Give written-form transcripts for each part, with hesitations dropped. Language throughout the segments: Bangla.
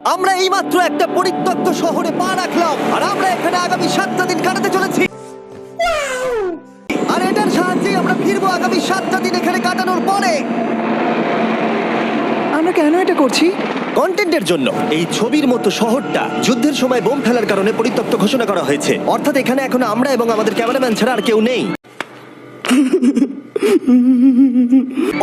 আমরা এইমাত্র একটা পরিত্যক্ত শহরে পা রাখলাম আর আমরা এখানে আগামী 7টা দিন কাটাতে চলেছি। আর এটার সাহায্যে আমরা ফিরবো আগামী 7টা দিন এখানে কাটানোর পরে। আমরা কেন এটা করছি? কন্টেন্টের জন্য। এই ছবির মতো শহরটা যুদ্ধের সময় বোম ফেলার কারণে পরিত্যক্ত ঘোষণা করা হয়েছে। অর্থাৎ এখানে এখন আমরা এবং আমাদের ক্যামেরাম্যান ছাড়া আর কেউ নেই।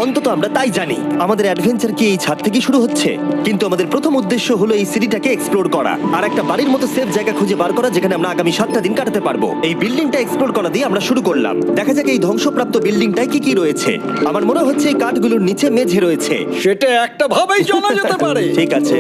অন্তত আমরা তাই জানি। আমাদের অ্যাডভেঞ্চার কি এই ছাদ থেকে শুরু হচ্ছে, কিন্তু আমাদের প্রথম উদ্দেশ্য হলো এই সিটিটাকে এক্সপ্লোর করা আর একটা বাড়ির মতো সেফ জায়গা খুঁজে বার করা যেখানে আমরা আগামী 7টা দিন কাটাতে পারবো। এই বিল্ডিংটা এক্সপ্লোর করা দিয়ে আমরা শুরু করলাম। দেখা যাক এই ধ্বংসপ্রাপ্ত বিল্ডিংটায় কি কি রয়েছে। আমার মনে হচ্ছে এই কাঠগুলোর নিচে মেঝে রয়েছে। সেটা একটা ভাবেই জানা যেতে পারে। ঠিক আছে,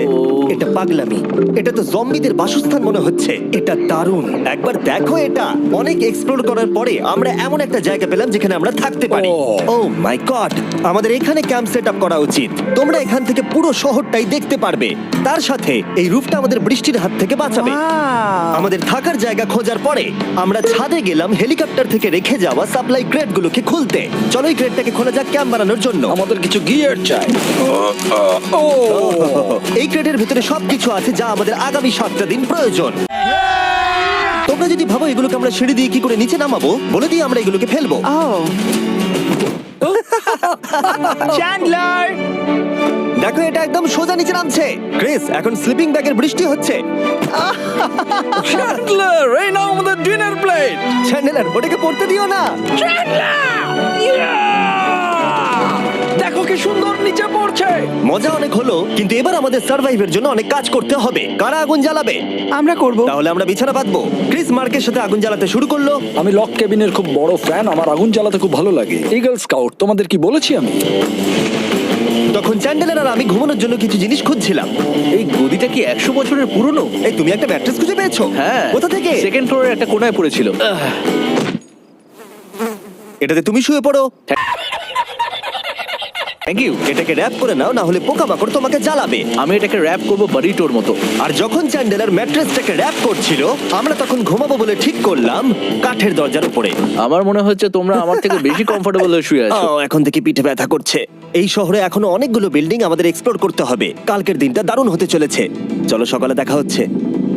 এটা পাগলামি। এটা তো জম্বিদের বাসস্থান মনে হচ্ছে। এটা দারুণ, একবার দেখো এটা। অনেক এক্সপ্লোর করার পরে আমরা এমন একটা জায়গা পেলাম যেখানে আমরা থাকতে পারি। ও মাই গড, আমাদের এখানে ক্যাম্প সেট আপ করা উচিত। তোমরা এখান থেকে পুরো শহরটাই দেখতে পারবে। তার সাথে এই রুফটা আমাদের বৃষ্টির হাত থেকে বাঁচাবে। Wow! আমাদের থাকার জায়গা খোঁজার পরে আমরা ছাদে গেলাম হেলিকপ্টার থেকে রেখে যাওয়া সাপ্লাই ক্রেটগুলোকে খুলতে। চলো এই ক্রেটটাকে খোলা যাক ক্যাম্প বানানোর জন্য। আমাদের কিছু গিয়ার চাই। ও এই ক্রেটের ভিতরে সবকিছু আছে যা আমাদের আগামী 7টা দিন প্রয়োজন। তোমরা যদি ভাবো এগুলোকে আমরা সিঁড়ি দিয়ে কি করে নিচে নামাবো, বলে দিয়ে আমরা এগুলোকে ফেলবো। Oh! চ্যান্ডলার! দেখো এটা একদম সোজা নিচে নামছে। ক্রিস, এখন স্লিপিং ব্যাগের বৃষ্টি হচ্ছে। চ্যান্ডলার, এই নাও আমাদের ডিনার প্লেট। চ্যান্ডেলার, ওটাকে পড়তে দিও না। দেখো কি সুন্দর নিচে পড়ছে। মজা অনেক হলো, কিন্তু এবার আমাদের সার্ভাইভের জন্য অনেক কাজ করতে হবে। কারা আগুন জ্বালাবে? আমরা করব। তাহলে আমরা বিছানা পাতবো। ক্রিস মার্কের সাথে আগুন জ্বালাতে শুরু করলো। আমি লক কেবিনের খুব বড় ফ্যান, আমার আগুন জ্বালাতে খুব ভালো লাগে। ইগল স্কাউট, তোমাদের কি বলেছি আমি? তখন চ্যান্ডেলার আর আমি ঘুমানোর জন্য কিছু জিনিস খুঁজছিলাম। এই গদিটা কি 100 বছরের পুরনো? এই তুমি একটা ম্যাট্রেস খুঁজে পেয়েছো? হ্যাঁ। কোথা থেকে? সেকেন্ড ফ্লোরের একটা কোণায় পড়েছিল। এটাতে তুমি শুয়ে পড়ো। Thank you. এটাকে র‍্যাপ করে নাও, না হলে পোকামাকড় তোমাকে জ্বালাবে। আমি এটাকে র‍্যাপ করব বারিটোর মতো। আর যখন চ্যান্ডেলার ম্যাট্রেসটাকে র‍্যাপ করছিল, আমরা তখন ঘুমাবো বলে ঠিক করলাম কাঠের দরজার উপরে। আমার মনে হচ্ছে তোমরা আমার থেকে বেশি কমফোর্টেবল হয়ে শুয়ে আছো। এখন থেকে পিঠে ব্যথা করছে। এই শহরে এখনো অনেকগুলো বিল্ডিং আমাদের এক্সপ্লোর করতে হবে। কালকের দিনটা দারুণ হতে চলেছে। চলো সকালে দেখা হচ্ছে।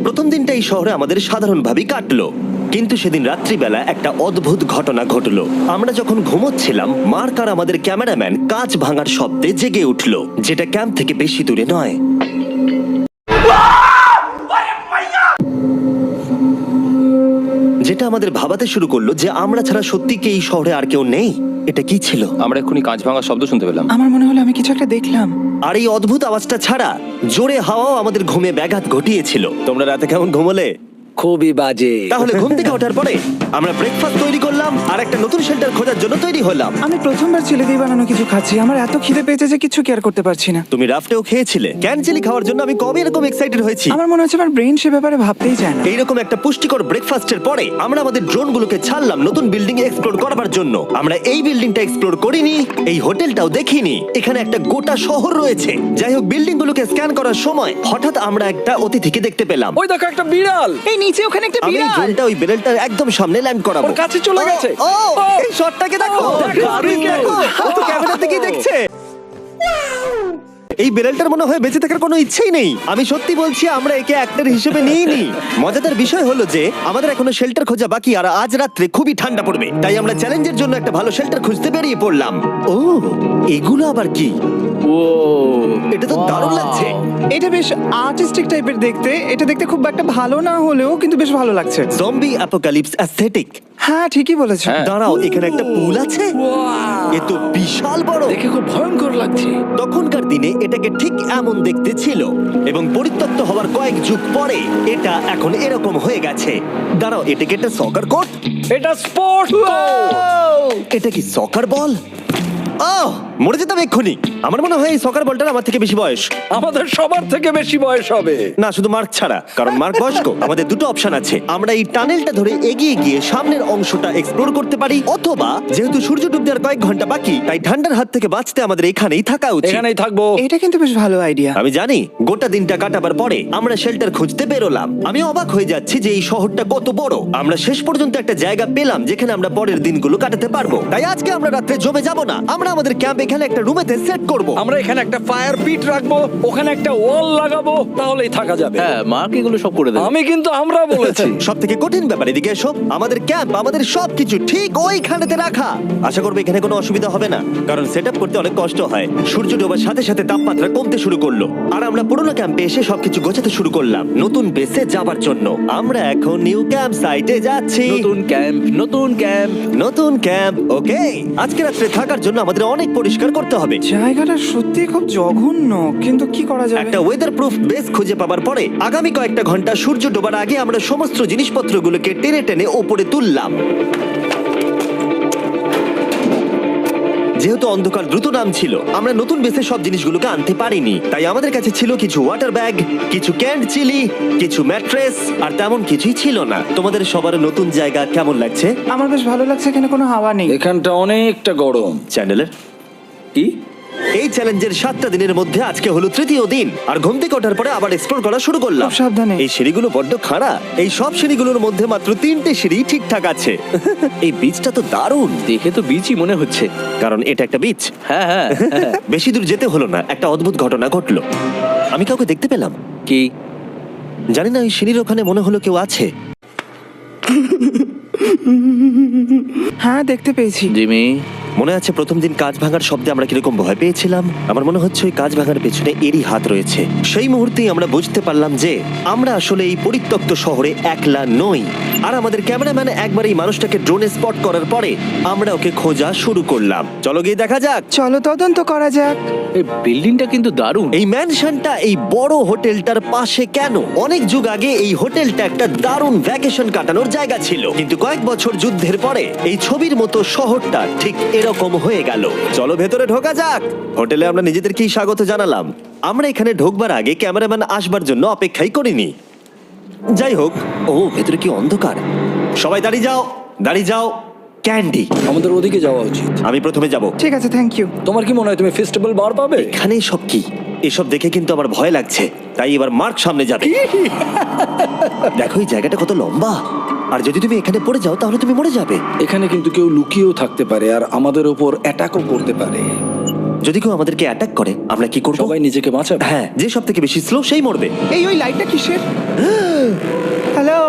প্রথম দিনটা এই শহরে আমাদের সাধারণভাবেই কাটলো, কিন্তু সেদিন রাত্রিবেলা একটা অদ্ভুত ঘটনা ঘটলো। আমরা যখন ঘুমোচ্ছিলাম, মার্ক আর আমাদের ক্যামেরাম্যান কাঁচ ভাঙার শব্দে জেগে উঠলো, যেটা ক্যাম্প থেকে বেশি দূরে নয়। যেটা আমাদের ভাবাতে শুরু করলো যে আমরা ছাড়া সত্যি কি এই শহরে আর কেউ নেই। এটা কি ছিল? আমরা এক্ষুনি কাঁচ ভাঙার শব্দ শুনতে পেলাম। আমার মনে হলো আমি কিছু একটা দেখলাম। আর এই অদ্ভুত আওয়াজটা ছাড়া জোরে হাওয়াও আমাদের ঘুমে ব্যাঘাত ঘটিয়েছিল। তোমরা রাতে কেমন ঘুমোলে? খুবই বাজে। তাহলে ঘুম থেকে ওঠার পরে আমরা ব্রেকফাস্ট তৈরি করলাম আর একটা নতুন শেল্টার খোঁজার জন্য তৈরি হলাম। আমি প্রথমবার ছেলে দিয়ে বানানো কিছু খাচ্ছি। আমার এত খিদে পেয়েছে যে কিছু কেয়ার করতে পারছি না। তুমি রাফটেও খেয়েছিলে। ক্যানচেলি খাওয়ার জন্য আমি কবে এরকম এক্সাইটেড হয়েছি। আমার মনে হচ্ছে আমার ব্রেন সে ব্যাপারে ভাবতেই চায় না। এইরকম একটা পুষ্টিকর ব্রেকফাস্টের পরে আমরা আমাদের ড্রোনগুলোকে ছাড়লাম নতুন বিল্ডিং এক্সপ্লোর করার জন্য। আমরা এই বিল্ডিংটা এক্সপ্লোর করিনি, এই হোটেলটাও দেখিনি। এখানে একটা গোটা শহর রয়েছে। যাই হোক, বিল্ডিংগুলোকে স্ক্যান করার সময় হঠাৎ আমরা একটা অতিথিকে দেখতে পেলাম। ওই দেখো একটা বিড়াল। এই নিচে ওখানে একটা আমি এই বিড়াল। ড্রোনটা ওই বেরেলটার একদম সামনে ল্যান্ড করাবো। ওর কাছে চলে গেছে। ও, এই শটটাকে দেখো। দারুণ। দেখো, ও তো ক্যামেরা থেকেই দেখছে। এই বেরেলটার মনে হয় বেঁচে থাকার কোনো ইচ্ছেই নেই। আমি সত্যি বলছি, আমরা একে অ্যাক্টর হিসেবে নিইনি। মজাদার বিষয় হলো যে আমাদের এখনো শেল্টার খোঁজা বাকি, আর আজ রাত্রে খুবই ঠান্ডা পড়বে। তাই আমরা চ্যালেঞ্জের জন্য একটা ভালো শেল্টার খুঁজতে বেরিয়ে পড়লাম। ও, এগুলো আবার কি? ও এটা তো দারুণ লাগছে। এটা বেশ আর্টিস্টিক টাইপের দেখতে। এটা দেখতে খুব একটা ভালো না হলেও কিন্তু বেশ ভালো লাগছে। Zombie apocalypse aesthetic. হ্যাঁ, ঠিকই বলেছো। দাঁড়াও, এখানে একটা পুল আছে। এ তো বিশাল বড়। দেখে খুব ভয়ঙ্কর লাগছে। তখনকার দিনে এটাকে ঠিক এমন দেখতে ছিল, এবং পরিত্যক্ত হওয়ার কয়েক যুগ পরে এটা এখন এরকম হয়ে গেছে। দাঁড়াও, এটাকে একটা সকার কোর্ট? এটা স্পোর্টস। এটা কি সকার বল? মরে যেতাম এক্ষুনি। আমার মনে হয় এই সকার বলটার আমার থেকে বেশি বয়স। আমাদের সবার থেকে বেশি বয়স হবে। না, শুধু মার্ক ছাড়া, কারণ মার্ক বয়স্ক। আমাদের দুটো অপশন আছে। আমরা এই টানেলটা ধরে এগিয়ে গিয়ে সামনের অংশটা এক্সপ্লোর করতে পারি, অথবা যেহেতু সূর্য ডুব দেওয়ার কয়েক ঘন্টা বাকি, তাই ঠান্ডার হাত থেকে বাঁচতে আমাদের এখানেই থাকা উচিত। এখানেই থাকবো। এটা কিন্তু বেশ ভালো আইডিয়া। আমি জানি। গোটা দিনটা কাটাবার পরে আমরা শেল্টার খুঁজতে বেরোলাম। আমি অবাক হয়ে যাচ্ছি যে এই শহরটা কত বড়। আমরা শেষ পর্যন্ত একটা জায়গা পেলাম যেখানে আমরা পরের দিনগুলো কাটাতে পারবো। তাই আজকে আমরা রাত্রে জমে যাব না। আমরা আমাদের ক্যাম্পে এখানে একটা রুমেতে সেট করব। আমরা এখানে একটা ফায়ার পিট রাখবো, ওখানে একটা ওয়াল লাগাবো, তাহলেই থাকা যাবে। হ্যাঁ মার্ক এগুলো সব করে দেবে। আমি কিন্তু আমরা বলেছি। সব থেকে কঠিন ব্যাপার, এদিকে এসো। আমাদের ক্যাম্প, আমাদের সবকিছু ঠিক ওইখানেতে রাখা। আশা করবো এখানে কোনো অসুবিধা হবে না, কারণ সেট আপ করতে অনেক কষ্ট হয়। সূর্য ডোবার সাথে সাথে তাপমাত্রা কমতে শুরু করলো, আর আমরা পুরোনো ক্যাম্পে এসে সবকিছু গোছাতে শুরু করলাম নতুন বেসে যাবার জন্য। আমরা এখন নিউ ক্যাম্প সাইটে যাচ্ছি। নতুন ক্যাম্প, নতুন ক্যাম্প। নতুন ক্যাম্প, ওকে। আজকে রাত্রে থাকার জন্য আমাদের অনেক পরিষ্কার করতে হবে। জায়গাটা সত্যি খুব জঘন্য, কিন্তু কি করা যাবে? একটা ওয়েদার প্রুফ বেস খুঁজে পাবার পরে আগামী কয়েকটা ঘন্টা সূর্য ডোবার আগে আমরা সমস্ত জিনিসপত্রগুলোকে টেনে টেনে ওপরে তুললাম। যেহেতু অন্ধকার দ্রুত নামছিল, আমরা নতুন বেসে সব জিনিসগুলোকে আনতে পারিনি, তাই আমাদের কাছে ছিল কিছু ওয়াটার ব্যাগ, কিছু ক্যান্ড চিলি, কিছু ম্যাট্রেস, আর তেমন কিছুই ছিল না। তোমাদের সবার নতুন জায়গা কেমন লাগছে? আমার বেশ ভালো লাগছে, এখানে কোনো হাওয়া নেই। এখানটা অনেকটা গরম। চ্যানেলের কি? এই চ্যালেঞ্জের 7টা দিনের মধ্যে আজকে হলো তৃতীয় দিন, আর ঘুম থেকে ওঠার পরে আবার এক্সপ্লোর করা শুরু করলাম। খুব সাবধানে। এই সিঁড়িগুলো বড্ড খাড়া। এই সব সিঁড়িগুলোর মধ্যে মাত্র 3টে সিঁড়ি ঠিকঠাক আছে। এই বীজটা তো দারুণ, দেখে তো বিচই মনে হচ্ছে। কারণ এটা একটা বীজ। হ্যাঁ হ্যাঁ হ্যাঁ। বেশি দূর যেতে হলো না, একটা অদ্ভুত ঘটনা ঘটলো। আমি কাউকে দেখতে পেলাম, কি? জানি না, ওই সিঁড়ির ওখানে মনে হলো কেউ আছে। হ্যাঁ, দেখতে পেয়েছি। জিমি, মনে আছে প্রথম দিন কাঁচ ভাঙার শব্দে আমরা কিরকম ভয় পেয়েছিলাম? আমার মনে হচ্ছে ওই কাঁচ ভাঙার পেছনে এরই হাত রয়েছে। সেই মুহূর্তেই আমরা বুঝতে পারলাম যে আমরা আসলে এই পরিত্যক্ত শহরে একলা নই। আর আমাদের ক্যামেরাম্যান একবার এই মানুষটাকে ড্রোনে স্পট করার পরে আমরা ওকে খোঁজা শুরু করলাম। চলো গিয়ে দেখা যাক। চলো তদন্ত করা যাক। এই বিল্ডিংটা কিন্তু দারুণ। এই ম্যানশনটা এই বড় হোটেলটার পাশে কেন? অনেক যুগ আগে এই হোটেলটা একটা দারুণ ভ্যাকেশন কাটানোর জায়গা ছিল, কিন্তু কয়েক বছর যুদ্ধের পরে এই ছবির মতো শহরটা ঠিক এরকম হয়ে গেল। চলো ভেতরে ঢোকা যাক। হোটেলে আমরা নিজেদেরকেই স্বাগত জানালাম। আমরা এখানে ঢোকবার আগে ক্যামেরাম্যান আসবার জন্য অপেক্ষাই করিনি। যাই হোক, ও ভেতরে কি অন্ধকার। সবাই দাঁড়িয়ে যাও, দাঁড়িয়ে যাও। ক্যান্ডি, আমাদের ওদিকে যাওয়া উচিত। আমি প্রথমে যাব। ঠিক আছে, থ্যাংক ইউ। তোমার কি মনে হয় তুমি ফেস্টিভ্যাল বার পাবে? এখানে সব কি? এসব দেখে কিন্তু আমার ভয় লাগছে, তাই এবার মার্ক সামনে যাবে। দেখো এই জায়গাটা কত লম্বা, আর যদি তুমি এখানে পড়ে যাও তাহলে তুমি মরে যাবে। এখানে কিন্তু কেউ লুকিয়েও থাকতে পারে আর আমাদের উপর অ্যাটাকও করতে পারে। যদি কেউ আমাদেরকে অ্যাটাক করে আমরা কি করব? সবাই নিজেকে বাঁচাবে। হ্যাঁ, যে সব থেকে বেশি স্লো সেই মরবে। ওই লাইটটা কিসের? হ্যালো,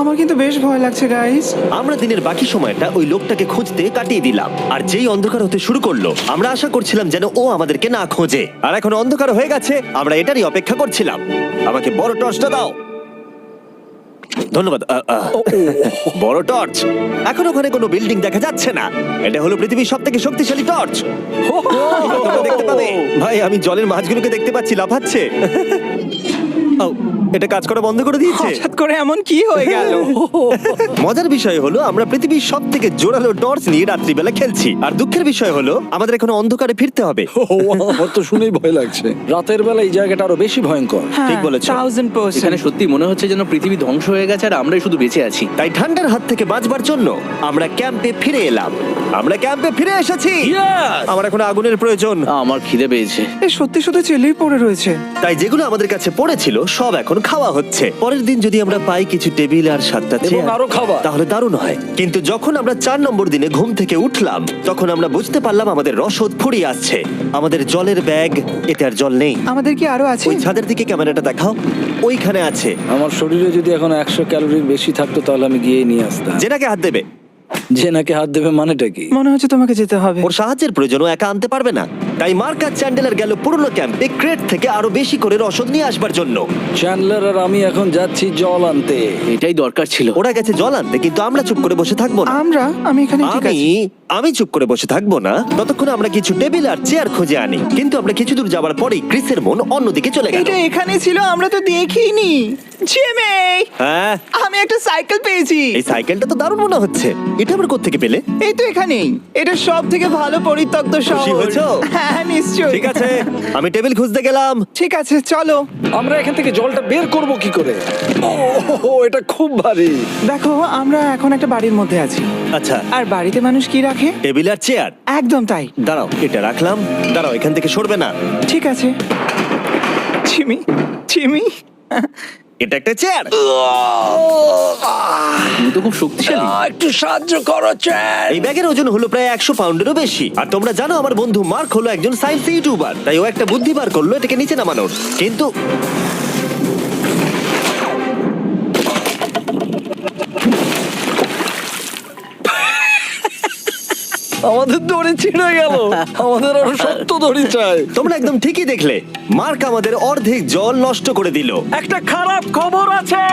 আমার কিন্তু বেশ ভয় লাগছে গাইস। আমরা দিনের বাকি সময়টা ওই লোকটাকে খুঁজতে কাটিয়ে দিলাম, আর যেই অন্ধকার হতে শুরু করলো আমরা আশা করছিলাম যেন ও আমাদেরকে না খোঁজে। আর এখন অন্ধকার হয়ে গেছে, আমরা এটারই অপেক্ষা করছিলাম। আমাকে বড় টর্চটা দাও। ধন্যবাদ। বড় টর্চ। এখন ওখানে কোনো বিল্ডিং দেখা যাচ্ছে না। এটা হলো পৃথিবীর সব থেকে শক্তিশালী টর্চ। তোমরা দেখতে পাবে। ভাই, আমি জলের মাছগুলোকে দেখতে পাচ্ছি লাফাচ্ছে। ও, এটা কাজ করা বন্ধ করে দিয়েছে। হঠাৎ করে এমন কি হয়ে গেল? মজার বিষয় হলো আমরা পৃথিবীর সব থেকে জোরালো টর্চ নিয়ে রাত্রিবেলা খেলছি, আর দুঃখের বিষয় হলো আমাদের এখন অন্ধকারে ফিরতে হবে। আমার তো শুনেই ভয় লাগছে। রাতের বেলা এই জায়গাটা আরো বেশি ভয়ঙ্কর। ঠিক বলেছো। 1000%। এখানে সত্যি মনে হচ্ছে যেন পৃথিবী ধ্বংস হয়ে গেছে আর আমরাই শুধু বেঁচে আছি। তাই ঠান্ডার হাত থেকে বাঁচবার জন্য আমরা ক্যাম্পে ফিরে এলাম। আমরা ক্যাম্পে ফিরে এসেছি। আমার এখন আগুনের প্রয়োজন। আমার খিদে পেয়েছে। সত্যি শুধু চেলেই পড়ে রয়েছে। তাই যেগুলো আমাদের কাছে পড়েছিল সব এখন খাওয়া হচ্ছে। পরের দিন যদি আমরা পাই কিছু টেবিল আর 7টা এবং চেয়ার, আরো খাবার। তাহলে দারুণ হয়। কিন্তু যখন আমরা 4 নম্বর দিনে ঘুম থেকে উঠলাম তখন আমরা বুঝতে পারলাম আমাদের রসদ ফুরিয়ে আসছে। আমাদের জলের ব্যাগ, এতে আর জল নেই। আমাদের কি আরো আছে? ওই ছাদের দিকে ক্যামেরাটা দেখাও, ওইখানে আছে। আমার শরীরে যদি এখন 100 ক্যালোরির বেশি থাকতো তাহলে আমি গিয়ে নিয়ে আসতাম। জেনাকে হাত দেবে। যে নাকি হাত দেবে মানেটা কি? মনে হচ্ছে তোমাকে যেতে হবে। ওর সাহায্যের প্রয়োজন, ও একা আনতে পারবে না। তাই মার্ক আর চ্যান্ডেলার গেল পুরনো ক্যাম্পে ক্রেট থেকে আরো বেশি করে রসদ নিয়ে আসবার জন্য। চ্যান্ডলার আর আমি এখন যাচ্ছি জল আনতে। এটাই দরকার ছিল। ওরা গেছে জল আনতে, কিন্তু আমরা চুপ করে বসে থাকবো না। আমি এখানে ঠিক আমি আছি। আমি চুপ করে বসে থাকবো না ততক্ষণ আমরা কিছু টেবিল আর চেয়ার খুঁজে আনি। কিন্তু আমরা কিছু দূর যাবার পরেই ক্রিসের মন অন্যদিকে চলে গেল। এটা এখানে ছিল, আমরা তো দেখিনি। জিমি, হ্যাঁ, আমি একটা সাইকেল পেয়েছি। এই সাইকেলটা তো দারুণ মনে হচ্ছে। এটা আবার কোত্থেকে পেলে? এই তো এখানেই। এটা সব থেকে ভালো পরিত্যক্ত খুশি শহর। হয়েছো? হ্যাঁ, নিশ্চয়ই। ঠিক আছে, আমি টেবিল খুঁজতে গেলাম। ঠিক আছে, চলো। আমরা এখান থেকে জলটা বের করব কি করে? ও, এটা খুব ভারী। দেখো, আমরা এখন একটা বাড়ির মধ্যে আছি। আচ্ছা, আর বাড়িতে মানুষ কি রাখে? টেবিল আর চেয়ার। একদম তাই। দাঁড়াও, এটা রাখলাম। দাঁড়াও, এখান থেকে সরবে না। ঠিক আছে। চিমি, চিমি, এটা একটা চেয়ার। তুমি তো খুব শক্তিশালী। একটু সাহায্য করো চ্যান। এই ব্যাগের ওজন হলো প্রায় 100 পাউন্ডেরও বেশি। আর তোমরা জানো আমার বন্ধু মার্ক হলো একজন সায়েন্স ইউটিউবার, তাই ও একটা বুদ্ধি বার করলো এটাকে নিচে নামানোর। কিন্তু আমাদের দড়ি ছিঁড়ে গেল। আমাদের আরো শক্ত দড়ি চাই। তোমরা একদম ঠিকই দেখলে, মার্ক আমাদের অর্ধেক জল নষ্ট করে দিল। একটা খারাপ খবর আছে,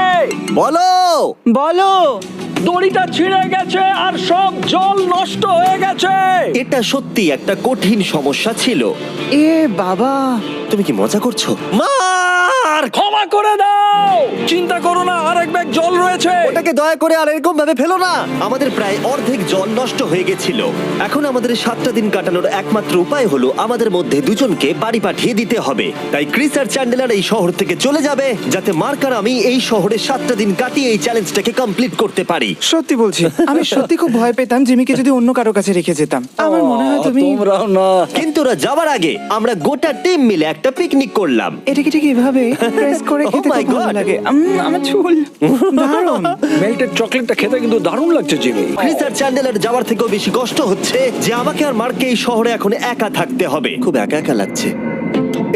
বলো। বলো। দড়িটা ছিঁড়ে গেছে আর সব জল নষ্ট হয়ে গেছে। এটা সত্যি একটা কঠিন সমস্যা ছিল। এ বাবা। তুমি কি মজা করছো? মার্ক, ক্ষমা করে দাও। চিন্তা করো না, আরেক ব্যাগ জল রয়েছে। ওটাকে দয়া করে আর এরকম ভাবে ফেলো না। আমাদের প্রায় অর্ধেক জল নষ্ট হয়ে গেছিল। এখন আমাদের 7টা দিন কাটানোর একমাত্র উপায় হলো আমাদের মধ্যে দুজনকে বাড়ি পাঠিয়ে দিতে হবে। তাই ক্রিস আর চ্যান্ডেলার এই শহর থেকে চলে যাবে, যাতে মার্ক আর আমি এই শহরে 7টা দিন কাটিয়ে এই চ্যালেঞ্জটাকে কমপ্লিট করতে পারি। সত্যি বলছি, আমি সত্যি খুব ভয় পেতাম জিমিকে যদি অন্য কারো কাছে রেখে যেতাম। আমার মনে হয় তুমি তোমরাও না। কিন্তু ওরা যাওয়ার আগে আমরা গোটা টিম মিলে একটা পিকনিক করলাম। এটাকে ঠিক এভাবে প্রেস করে Oh খেতে my খুব ভালো God! লাগে। আমার চুল দারুণ। মেল্টেড চকলেটটা খেতে কিন্তু দারুণ লাগছে জিমি। ক্রিস আর চ্যান্ডেলার যাওয়ার থেকেও বেশি কষ্ট হচ্ছে যে আমাকে আর মার্ককে এই শহরে এখন একা থাকতে হবে। খুব একা একা লাগছে।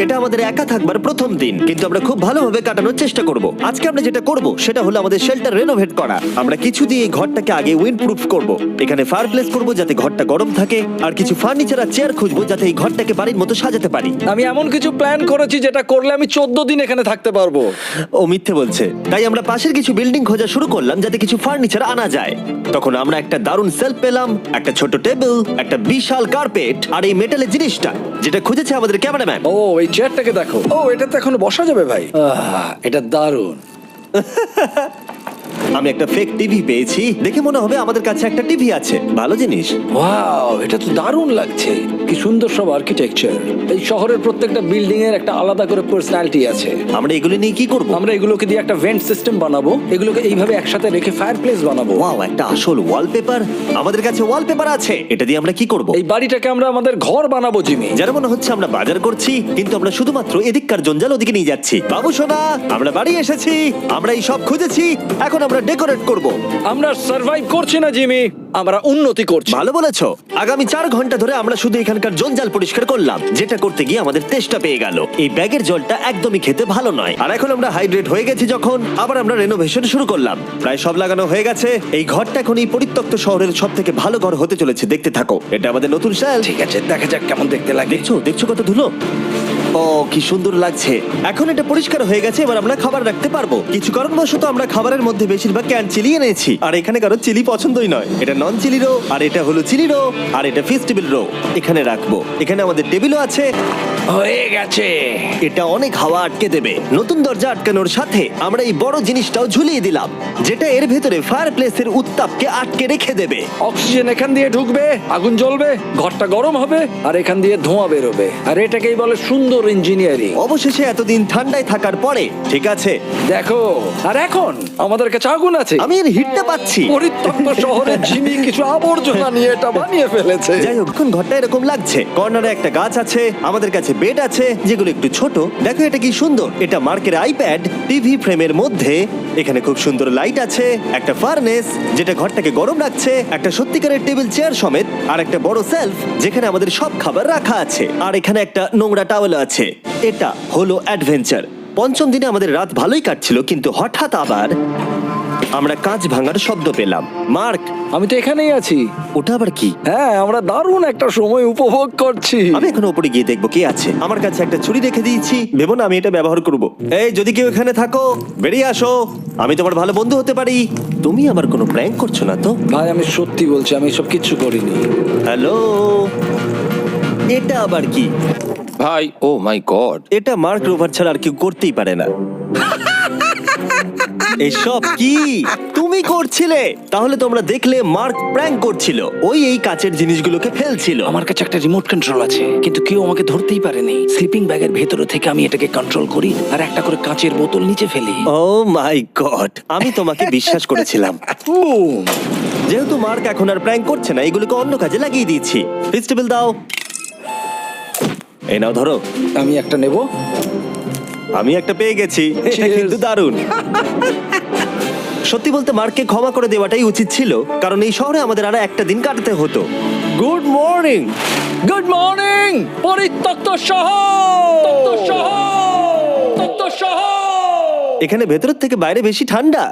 এটা আমাদের একা থাকবার প্রথম দিন, কিন্তু আমরা খুব ভালোভাবে কাটানোর চেষ্টা করব। আজকে আমরা যেটা করব সেটা হলো আমাদের শেল্টার রেনোভেট করা। আমরা কিছু দিয়ে এই ঘরটাকে আগে উইন্ড প্রুফ করব। এখানে ফায়ারপ্লেস করব যাতে ঘরটা গরম থাকে, আর কিছু ফার্নিচার আর চেয়ার খুঁজবো যাতে এই ঘরটাকে বাড়ির মতো সাজাতে পারি। আমি এমন কিছু প্ল্যান করেছি যেটা করলে আমি 14 দিন এখানে থাকতে পারবো। ও মিথ্যে বলছে। তাই আমরা পাশের কিছু বিল্ডিং খোঁজা শুরু করলাম যাতে কিছু ফার্নিচার আনা যায়। তখন আমরা একটা দারুণ সেলফ পেলাম, একটা ছোট টেবিল, একটা বিশাল কার্পেট, আর এই মেটালের জিনিসটা যেটা খুঁজেছে আমাদের ক্যামেরাম্যান। ও এই চেয়ারটাকে দেখো। ও এটাতে এখনো বসা যাবে ভাই। এটা দারুণ। আমি একটা ফেক টিভি পেয়েছি, দেখে মনে হবে আমাদের কাছে একটা টিভি আছে। ভালো জিনিস। ওয়াও, এটা তো দারুণ লাগছে। কি সুন্দর সব আর্কিটেকচার। এই শহরের প্রত্যেকটা বিল্ডিং এর একটা আলাদা করে পার্সোনালিটি আছে। আমরা এগুলো নিয়ে কি করব? আমরা এগুলোকে দিয়ে একটা ভেন্ট সিস্টেম বানাবো, এগুলোকে এইভাবে একসাথে রেখে ফায়ারপ্লেস বানাবো। ওয়াও, একটা আসল ওয়ালপেপার। আমাদের কাছে ওয়ালপেপার আছে। এটা দিয়ে আমরা কি করব? এই বাড়িটাকে আমরা আমাদের ঘর বানাবো জিমি। যার মনে হচ্ছে আমরা বাজার করছি, কিন্তু আমরা শুধুমাত্র এদিককার জঞ্জাল ওদিকে নিয়ে যাচ্ছি। বাবু সোনা, আমরা বাড়ি এসেছি। আমরা এই সব খুঁজেছি, এখন আমরা ডেকোরেট করব। আমরা সার্ভাইভ করছি না জিমি, আমরা উন্নতি করছি। ভালো বলেছো। আগামী 4 ঘন্টা ধরে আমরা শুধু এখানকার জঞ্জাল পরিষ্কার করলাম, যেটা করতে গিয়ে আমাদের তেষ্টা পেয়ে গেল। এই ব্যাগের জলটা একদমই খেতে ভালো নয়। আর এখন আমরা হাইড্রেট হয়ে গেছি যখন, আবার আমরা রেনোভেশন শুরু করলাম। প্রায় সব লাগানো হয়ে গেছে। এই ঘরটা এখন এই পরিত্যক্ত শহরের সব থেকে ভালো ঘর হতে চলেছে। দেখতে থাকো। এটা আমাদের নতুন শেল। ঠিক আছে, দেখা যাক কেমন দেখতে লাগে। দেখছো দেখছো কত ধুলো। ও কি সুন্দর লাগছে। এখন এটা পরিষ্কার হয়ে গেছে, এবার আমরা খাবার রাখতে পারবো। কিছু কারণবশত আমরা খাবারের মধ্যে বেশিরভাগ ক্যান চিলি এনেছি, আর এখানে কারো চিলি পছন্দই নয়। এটা নন চিলি রো, আর এটা হলো চিলি রো, আর এটা ফেস্টিভ্যাল রো। এখানে রাখবো। এখানে আমাদের টেবিলও আছে। হয়ে গেছে। এটা অনেক হাওয়া আটকে দেবে। নতুন দরজা আটকানোর সাথে আমরা এই বড় জিনিসটাও ঝুলিয়ে দিলাম, যেটা এর ভেতরে ফায়ারপ্লেসের উত্তাপকে আটকে রেখে দেবে। অক্সিজেন এখান দিয়ে ঢুকবে, আগুন জ্বলবে, ঘরটা গরম হবে, আর এখান দিয়ে ধোঁয়া বেরোবে। আর এটাকেই বলে সুন্দর ইঞ্জিনিয়ারিং। অবশেষে এতদিন ঠান্ডায় থাকার পরে ঠিক আছে। দেখো, আর এখন আমাদের কাছে আগুন আছে। আমি এর হিটটা পাচ্ছি। পরিত্যক্ত শহরে জিমি কিছু আবর্জনা নিয়ে এটা বানিয়ে ফেলেছে। যাই হোক, এখন ঘরটা এরকম লাগছে। কর্নারে একটা গাছ আছে, আমাদের কাছে বেড আছে যেগুলো একটু ছোট। দেখো এটা কি সুন্দর। এটা মার্কের আইপ্যাড টিভি ফ্রেমের মধ্যে। এখানে খুব সুন্দর লাইট আছে, একটা ফার্নেস যেটা ঘরটাকে গরম রাখছে, একটা সত্যিকারের টেবিল চেয়ার সমেত, আর একটা বড় সেলফ যেখানে আমাদের সব খাবার রাখা আছে। আর এখানে একটা নোংরা টাওয়েল আছে। এটা হলো অ্যাডভেঞ্চার। পঞ্চম দিনে আমাদের রাত ভালোই কাটছিল, কিন্তু হঠাৎ আবার আমরা কাঁচ ভাঙার শব্দ পেলাম। মার্ক, আমি তো এখানেই আছি। ওটা আবার কি? হ্যাঁ, আমরা দারুণ একটা সময় উপভোগ করছি। আমি এখন উপরে গিয়ে দেখবো কে আছে। আমার কাছে একটা ছুরি রেখে দিয়েছি, ভেবো না আমি এটা ব্যবহার করব। এই, যদি কেউ এখানে থাকো বেরিয়ে আসো, আমি তোমার ভালো বন্ধু হতে পারি। তুমি আমার কোনো প্র্যাঙ্ক করছো না তো? ভাই, আমি সত্যি বলছি, আমি সব কিচ্ছু করিনি। হ্যালো, এটা আবার কি? ভাই, ও মাই গড। এটা মার্ক রোভার ছাড়া আর কেউ করতেই পারে না। এসব কি তুমি করছিলে? তাহলে তোমরা দেখলে মার্ক প্র্যাঙ্ক করছিল। ওই এই কাচের জিনিসগুলোকে ফেলছিল। আমার কাছে একটা রিমোট কন্ট্রোল আছে, কিন্তু কেউ আমাকে ধরতেই পারেনি। স্লিপিং ব্যাগের ভেতরে থেকে আমি এটাকে কন্ট্রোল করি আর একটা করে কাঁচের বোতল নিচে ফেলি। ও মাই গড, আমি তোমাকে বিশ্বাস করেছিলাম। যেহেতু মার্ক এখন আর প্র্যাঙ্ক করছে না, এগুলোকে অন্য কাজে লাগিয়ে দিয়েছি। ফেস্টিভ্যাল দাও। এই নাও, ধরো। আমি একটা নেব। আমি একটা পেয়ে গেছি, এটা Cheers. কিন্তু দারুণ। সত্যি বলতে মার্ককে ক্ষমা করে দেওয়াটাই উচিত ছিল, কারণ এই শহরে আমাদের আর একটা দিন কাটাতে হতো। Good morning. গুড মর্নিং পরিত্যক্ত শহর, এখানে ভেতরের থেকে বাইরে বেশি ঠান্ডা।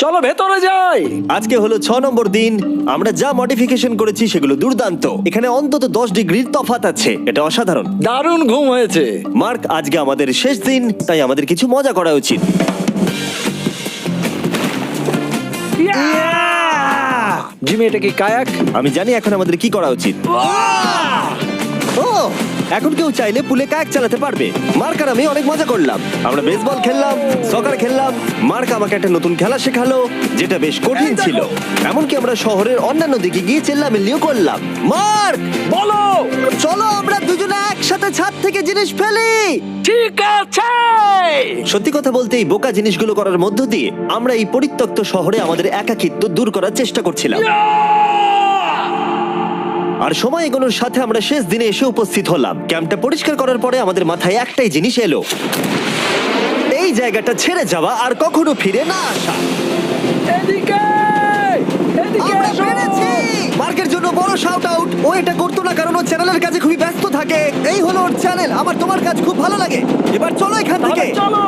চলো ভেতরে যাই। আজকে হলো 6 নম্বর দিন। আমরা যা মডিফিকেশন করেছি সেগুলো দুর্দান্ত। এখানে অন্তত 10 ডিগ্রির তফাৎ আছে, এটা অসাধারণ। দারুণ ঘুম হয়েছে। মার্ক, আজকে আমাদের শেষ দিন, তাই আমাদের কিছু মজা করা উচিত। জিমি, এটা কি কায়াক? আমি জানি এখন আমাদের কি করা উচিত। ও, এখন কেউ চাইলে পুলে কায়াক চালাতে পারবে। মার্ক আর আমি অনেক মজা করলাম। আমরা বেসবল খেললাম, সকার খেললাম। মার্ক আমাকে একটা নতুন খেলা শেখালো, যেটা বেশ কঠিন ছিল। এমনকি আমরা শহরের অন্যান্য দিকে গিয়ে চেল্লামিল্লিও করলাম। মার্ক, বলো। চলো আমরা দুজনে একসাথে ছাদ থেকে জিনিস ফেলি। ঠিক আছে। সত্যি কথা বলতে এই বোকা জিনিসগুলো করার মধ্য দিয়ে আমরা এই পরিত্যক্ত শহরে আমাদের একাকিত্ব দূর করার চেষ্টা করছিলাম। আর সময় এগোনোর সাথে আমরা শেষ দিনে এসে উপস্থিত হলাম। ক্যাম্পটা পরিষ্কার করার পরে আমাদের মাথায় একটাই জিনিস এলো, এই জায়গাটা ছেড়ে যাওয়া আর কখনো ফিরে না আসা। এদিকে, এদিকে আমরা এসো। পেরেছি! মার্কের জন্য বড় শাউট আউট। ও এটা করতো না কারণ ও চ্যানেলের কাছে খুবই ব্যস্ত থাকে। এই হলো ওর চ্যানেল। আমার তোমার কাজ খুব ভালো লাগে। এবার চলো এখান তাহলে থেকে। চলো।